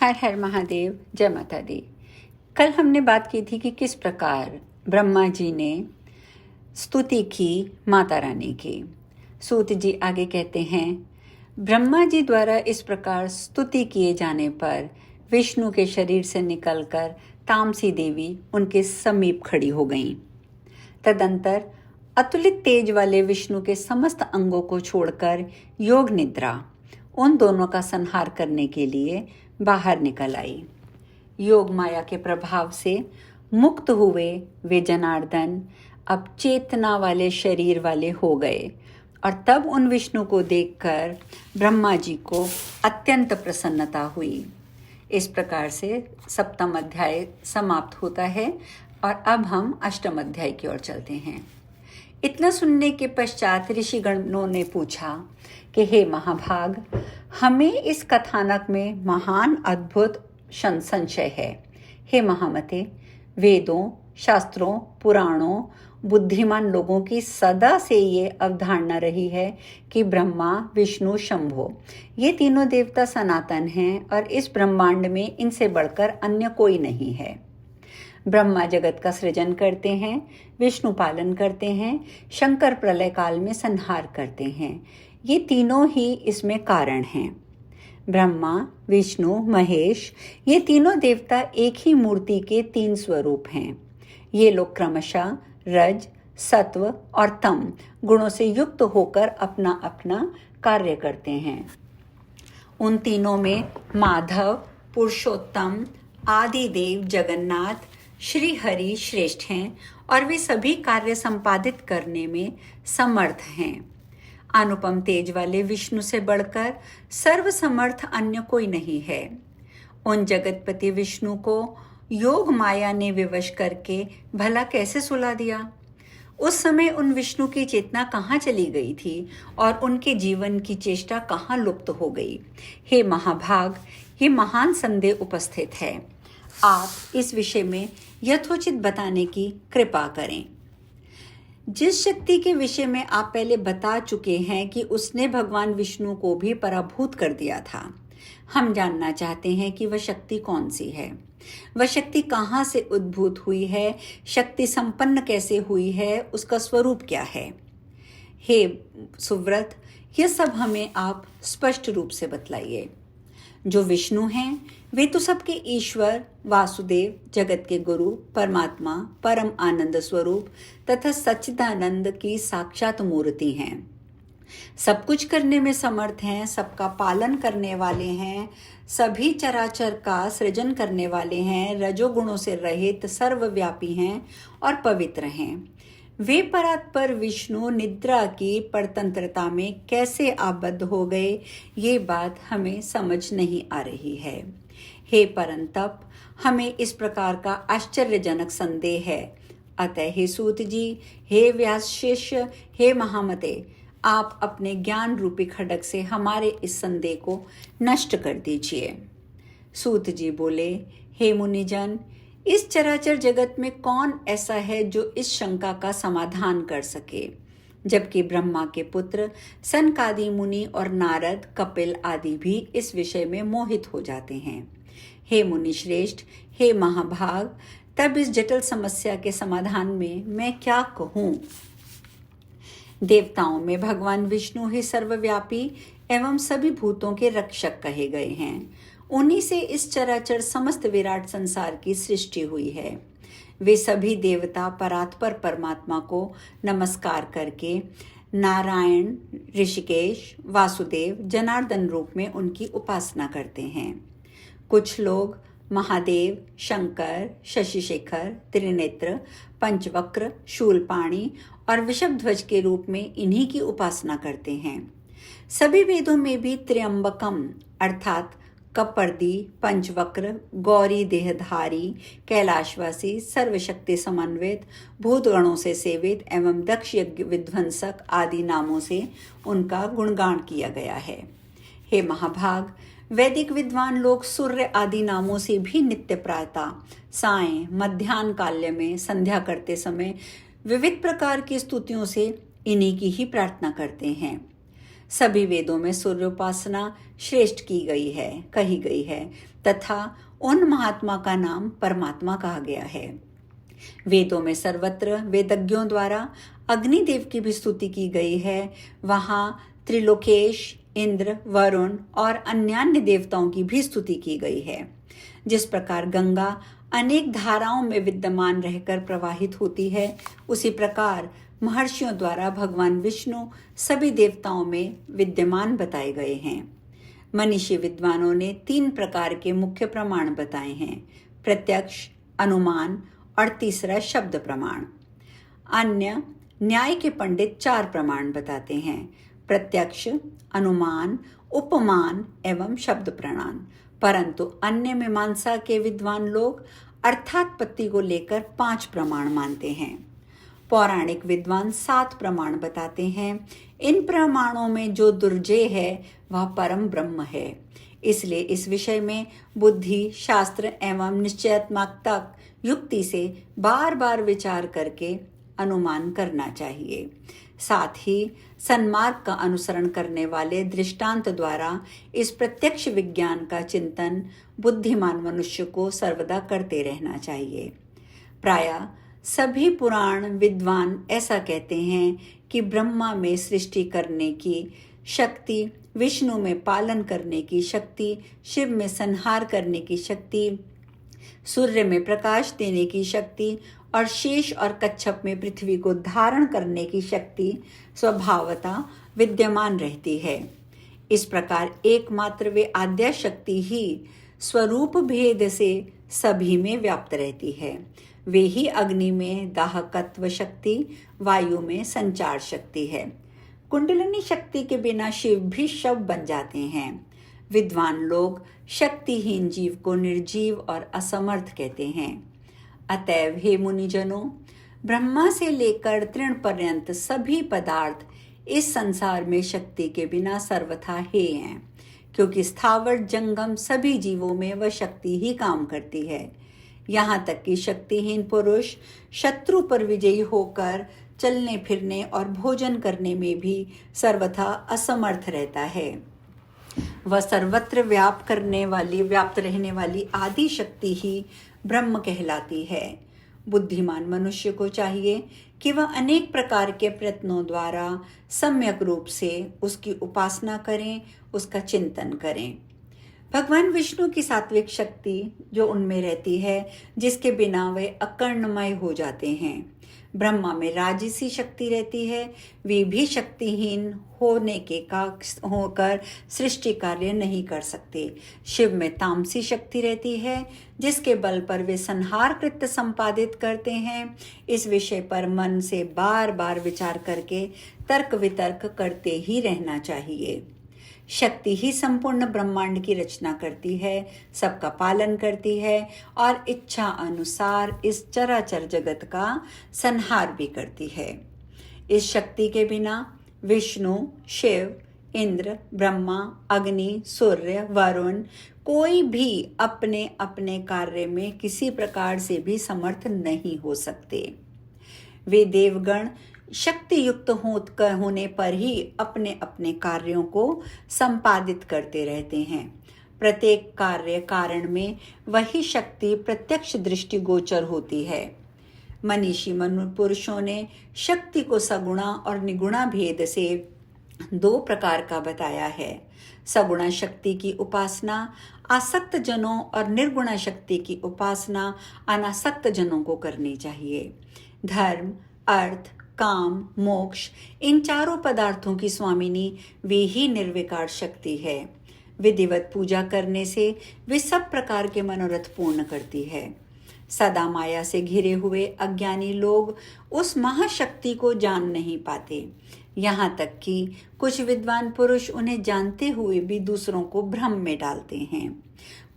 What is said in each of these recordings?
हर हर महादेव, जय माता दी। कल हमने बात की थी कि किस प्रकार ब्रह्मा जी ने स्तुति की माता रानी की। सूत जी आगे कहते हैं, ब्रह्मा जी द्वारा इस प्रकार स्तुति किए जाने पर विष्णु के शरीर से निकलकर तामसी देवी उनके समीप खड़ी हो गईं। तदंतर अतुलित तेज वाले विष्णु के समस्त अंगों को छोड़कर योग निद्रा उन दोनों का संहार करने के लिए बाहर निकल आई। योग माया के प्रभाव से मुक्त हुए वे जनार्दन अब चेतना वाले शरीर वाले हो गए और तब उन विष्णु को देखकर ब्रह्मा जी को अत्यंत प्रसन्नता हुई। इस प्रकार से सप्तम अध्याय समाप्त होता है और अब हम अष्टम अध्याय की ओर चलते हैं। इतना सुनने के पश्चात ऋषिगणों ने पूछा कि हे महाभाग, हमें इस कथानक में महान अद्भुत संशय है। हे महामते, वेदों, शास्त्रों, पुराणों, बुद्धिमान लोगों की सदा से ये अवधारणा रही है कि ब्रह्मा, विष्णु, शंभो ये तीनों देवता सनातन हैं और इस ब्रह्मांड में इनसे बढ़कर अन्य कोई नहीं है। ब्रह्मा जगत का सृजन करते हैं, विष्णु पालन करते हैं, शंकर प्रलय काल में संहार करते हैं। ये तीनों ही इसमें कारण हैं। ब्रह्मा, विष्णु, महेश ये तीनों देवता एक ही मूर्ति के तीन स्वरूप हैं। ये लोग क्रमशः रज, सत्व और तम गुणों से युक्त होकर अपना अपना कार्य करते हैं। उन तीनों में माधव, पुरुषोत्तम, आदिदेव, जगन्नाथ, श्री हरि श्रेष्ठ हैं और वे सभी कार्य संपादित करने में समर्थ हैं। अनुपम तेज वाले विष्णु से बढ़कर सर्वसमर्थ अन्य कोई नहीं है। उन जगतपति विष्णु को योग माया ने विवश करके भला कैसे सुला दिया? उस समय उन विष्णु की चेतना कहाँ चली गई थी और उनके जीवन की चेष्टा कहाँ लुप्त हो गई? हे महाभाग, ये महान संदेह उपस्थित है। आप इस विषय में यथोचित बताने की कृपा करें। जिस शक्ति के विषय में आप पहले बता चुके हैं कि उसने भगवान विष्णु को भी पराभूत कर दिया था, हम जानना चाहते हैं कि वह शक्ति कौन सी है, वह शक्ति कहाँ से उद्भूत हुई है, शक्ति संपन्न कैसे हुई है, उसका स्वरूप क्या है। हे सुव्रत, यह सब हमें आप स्पष्ट रूप से बतलाइए। जो विष्णु हैं वे तो सबके ईश्वर, वासुदेव, जगत के गुरु, परमात्मा, परम आनंद स्वरूप तथा सच्चिदानंद की साक्षात मूर्ति हैं। सब कुछ करने में समर्थ हैं, सबका पालन करने वाले हैं, सभी चराचर का सृजन करने वाले हैं, रजोगुणों से रहित सर्वव्यापी हैं और पवित्र हैं। वे परात्पर विष्णु निद्रा की परतंत्रता में कैसे आबद्ध हो गए, ये बात हमें समझ नहीं आ रही है। हे परंतप, हमें इस प्रकार का आश्चर्यजनक संदेह है। अतः हे सूत जी, हे व्यास शिष्य, हे महामते, आप अपने ज्ञान रूपी खड्ग से हमारे इस संदेह को नष्ट कर दीजिए। सूत जी बोले, हे मुनिजन, इस चराचर जगत में कौन ऐसा है जो इस शंका का समाधान कर सके, जबकि ब्रह्मा के पुत्र सनकादि मुनि और नारद, कपिल आदि भी इस विषय में मोहित हो जाते हैं। हे मुनि श्रेष्ठ, हे महाभाग, तब इस जटिल समस्या के समाधान में मैं क्या कहूँ? देवताओं में भगवान विष्णु ही सर्वव्यापी एवं सभी भूतों के रक्षक कहे गए हैं। उन्हीं से इस चराचर समस्त विराट संसार की सृष्टि हुई है। वे सभी देवता परात्पर परमात्मा को नमस्कार करके नारायण, ऋषिकेश, वासुदेव, जनार्दन रूप में उनकी उपासना करते हैं। कुछ लोग महादेव, शंकर, शशिशेखर, त्रिनेत्र, पंचवक्र, शूलपाणी और विषभध्वज के रूप में इन्हीं की उपासना करते हैं। सभी वेदों में भी त्र्यंबकम अर्थात कपर्दी, पंचवक्र, गौरी देहधारी, कैलाशवासी, सर्वशक्ति समन्वित, भूतगणों से सेवित एवं दक्ष यज्ञ विध्वंसक आदि नामों से उनका गुणगान किया गया है। हे महाभाग, वैदिक विद्वान लोग सूर्य आदि नामों से भी नित्य प्रातः, सायं, मध्याह्न काल्य में, संध्या करते समय विविध प्रकार की स्तुतियों से इन्हीं की ही प्रार्थना करते हैं। सभी वेदों में सूर्योपासना श्रेष्ठ कही गई है तथा उन महात्मा का नाम परमात्मा कहा गया है। वेदों में सर्वत्र वेदज्ञों द्वारा अग्निदेव की भी स्तुति की गई है। वहां त्रिलोकेश, इंद्र, वरुण और अन्यान्य देवताओं की भी स्तुति की गई है। जिस प्रकार गंगा अनेक धाराओं में विद्यमान रहकर प्रवाहित होती है, उसी प्रकार महर्षियों द्वारा भगवान विष्णु सभी देवताओं में विद्यमान बताए गए हैं। मनीषी विद्वानों ने 3 प्रकार के मुख्य प्रमाण बताए हैं: प्रत्यक्ष, अनुमान और तीसरा शब्द प्रमाण। अन्य न्याय के पंडित 4 प्रमाण बताते हैं: प्रत्यक्ष, अनुमान, उपमान एवं शब्द प्रमाण। परंतु अन्य मीमांसा के विद्वान लोग अर्थात्पत्ति को लेकर 5 प्रमाण मानते हैं। पौराणिक विद्वान 7 प्रमाण बताते हैं। इन प्रमाणों में जो दुर्जेय है वह परम ब्रह्म है। इसलिए इस विषय में बुद्धि, शास्त्र एवं निश्चयात्मक युक्ति से बार बार विचार करके अनुमान करना चाहिए। साथ ही सन्मार्ग का अनुसरण करने वाले दृष्टांत द्वारा इस प्रत्यक्ष विज्ञान का चिंतन बुद्धिमान मनुष्य को सर्वदा करते रहना चाहिए। प्रायः सभी पुराण विद्वान ऐसा कहते हैं कि ब्रह्मा में सृष्टि करने की शक्ति, विष्णु में पालन करने की शक्ति, शिव में संहार करने की शक्ति, सूर्य में प्रकाश देने की शक्ति और शेष और कच्छप में पृथ्वी को धारण करने की शक्ति स्वभावतः विद्यमान रहती है। इस प्रकार एकमात्र वे आद्या शक्ति ही स्वरूप भेद से सभी में व्याप्त रहती है। वे ही अग्नि में दाहकत्व शक्ति, वायु में संचार शक्ति है। कुंडलिनी शक्ति के बिना शिव भी शव बन जाते हैं। विद्वान लोग शक्तिहीन जीव को निर्जीव और असमर्थ कहते हैं। अतएव हे मुनिजनों, ब्रह्मा से लेकर तृण पर्यंत सभी पदार्थ इस संसार में शक्ति के बिना सर्वथा हेय हैं, क्योंकि स्थावर जंगम सभी जीवों में वह शक्ति ही काम करती है। यहाँ तक कि शक्तिहीन पुरुष शत्रु पर विजयी होकर चलने फिरने और भोजन करने में भी सर्वथा असमर्थ रहता है। वह सर्वत्र व्याप्त रहने वाली आदि शक्ति ही ब्रह्म कहलाती है। बुद्धिमान मनुष्य को चाहिए कि वह अनेक प्रकार के प्रयत्नों द्वारा सम्यक रूप से उसकी उपासना करें, उसका चिंतन करें। भगवान विष्णु की सात्विक शक्ति जो उनमें रहती है, जिसके बिना वे अकर्णमय हो जाते हैं। ब्रह्मा में राजसी शक्ति रहती है, वे भी शक्तिहीन होकर सृष्टि कार्य नहीं कर सकते। शिव में तामसी शक्ति रहती है, जिसके बल पर वे संहार कृत्य संपादित करते हैं। इस विषय पर मन से बार बार विचार करके तर्क वितर्क करते ही रहना चाहिए। शक्ति ही संपूर्ण ब्रह्मांड की रचना करती है, सबका पालन करती है और इच्छा अनुसार इस चराचर जगत का संहार भी करती है। इस शक्ति के बिना विष्णु, शिव, इंद्र, ब्रह्मा, अग्नि, सूर्य, वरुण कोई भी अपने अपने कार्य में किसी प्रकार से भी समर्थ नहीं हो सकते। वे देवगण शक्ति युक्त होने पर ही अपने अपने कार्यों को संपादित करते रहते हैं। प्रत्येक कार्य कारण में वही शक्ति प्रत्यक्ष दृष्टि गोचर होती है। मनीषी पुरुषों ने शक्ति को सगुणा और निगुणा भेद से 2 प्रकार का बताया है। सगुणा शक्ति की उपासना आसक्त जनों और निर्गुणा शक्ति की उपासना अनासक्त जनों को करनी चाहिए। धर्म, अर्थ, काम, मोक्ष इन चारों पदार्थों की स्वामिनी वे ही निर्विकार शक्ति है। विधिवत पूजा करने से वे सब प्रकार के मनोरथ पूर्ण करती है। सदा माया से घिरे हुए अज्ञानी लोग उस महाशक्ति को जान नहीं पाते। यहाँ तक कि कुछ विद्वान पुरुष उन्हें जानते हुए भी दूसरों को भ्रम में डालते हैं।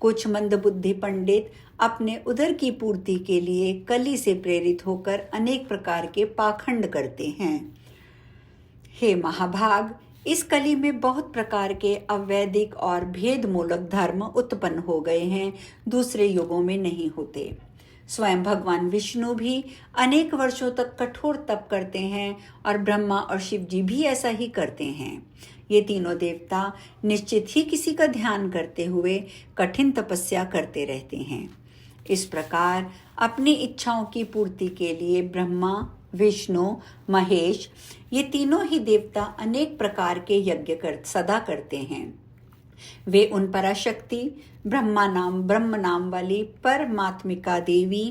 कुछ मंदबुद्धि पंडित अपने उदर की पूर्ति के लिए कली से प्रेरित होकर अनेक प्रकार के पाखंड करते हैं। हे महाभाग, इस कली में बहुत प्रकार के अवैदिक और भेदमूलक धर्म उत्पन्न हो गए हैं, दूसरे युगों में नहीं होते। स्वयं भगवान विष्णु भी अनेक वर्षों तक कठोर तप करते हैं और ब्रह्मा और शिव जी भी ऐसा ही करते हैं। ये तीनों देवता निश्चित ही किसी का ध्यान करते हुए कठिन तपस्या करते रहते हैं। इस प्रकार अपनी इच्छाओं की पूर्ति के लिए ब्रह्मा, विष्णु, महेश ये तीनों ही देवता अनेक प्रकार के यज्ञ सदा करते हैं। वे उन पराशक्ति ब्रह्म नाम वाली परमात्मिका देवी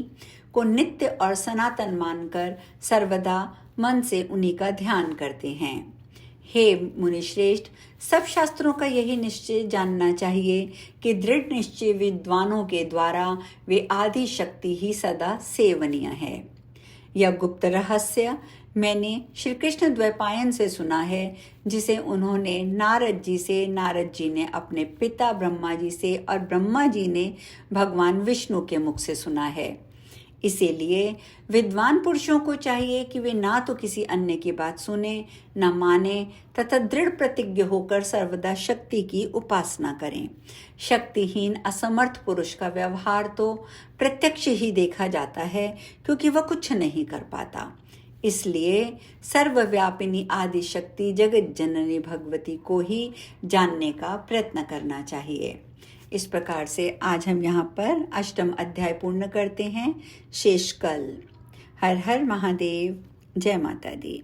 को नित्य और सनातन मानकर सर्वदा मन से उन्हीं का ध्यान करते हैं। हे मुनिश्रेष्ठ, सब शास्त्रों का यही निश्चय जानना चाहिए कि दृढ़ निश्चय विद्वानों के द्वारा वे आदि शक्ति ही सदा सेवनीय है। यह गुप्त रहस्य मैंने श्री कृष्ण द्वैपायन से सुना है, जिसे उन्होंने नारद जी ने अपने पिता ब्रह्मा जी से और ब्रह्मा जी ने भगवान विष्णु के मुख से सुना है। इसीलिए विद्वान पुरुषों को चाहिए कि वे ना तो किसी अन्य की बात सुने, न माने तथा दृढ़ प्रतिज्ञ होकर सर्वदा शक्ति की उपासना करें। शक्तिहीन असमर्थ पुरुष का व्यवहार तो प्रत्यक्ष ही देखा जाता है, क्योंकि वह कुछ नहीं कर पाता। इसलिए सर्वव्यापिनी आदि शक्ति जगत जननी भगवती को ही जानने का प्रयत्न करना चाहिए। इस प्रकार से आज हम यहाँ पर अष्टम अध्याय पूर्ण करते हैं। शेष कल। हर हर महादेव। जय माता दी।